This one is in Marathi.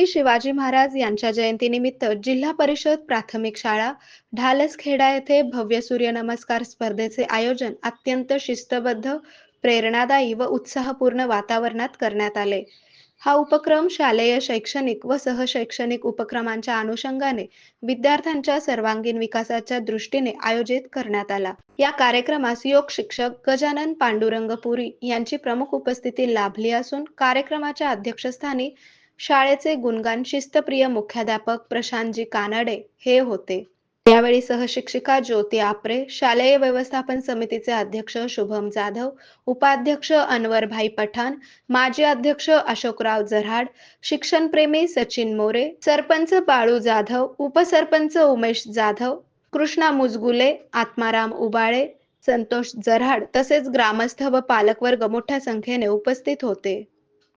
शिवाजी महाराज यांच्या जयंतीनिमित्त जिल्हा परिषद प्राथमिक शाळा ढालसखेडा येथे भव्य सूर्यनमस्कार स्पर्धेचे आयोजन अत्यंत शिस्तबद्ध, प्रेरणादायी व उत्साहपूर्ण वातावरणात करण्यात आले. हा उपक्रम शालेय शैक्षणिक व सहशैक्षणिक उपक्रमांच्या अनुषंगाने विद्यार्थ्यांच्या सर्वांगीण विकासाच्या दृष्टीने आयोजित करण्यात आला. या कार्यक्रमास योग शिक्षक गजानन पांडुरंग पुरी यांची प्रमुख उपस्थिती लाभली असून कार्यक्रमाच्या अध्यक्षस्थानी शाळेचे गुणगान शिस्तप्रिय मुख्याध्यापक प्रशांतजी कानडे हे होते. यावेळी सहशिक्षिका ज्योती आपरे, शालेय व्यवस्थापन समितीचे अध्यक्ष शुभम जाधव, उपाध्यक्ष अनवरभाई पठाण, माजी अध्यक्ष अशोकराव जऱ्हाड, शिक्षणप्रेमी सचिन मोरे, सरपंच बाळू जाधव, उपसरपंच उमेश जाधव, कृष्णा मुजगुले, आत्माराम उबाळे, संतोष जऱ्हाड तसेच ग्रामस्थ व पालकवर्ग मोठ्या संख्येने उपस्थित होते.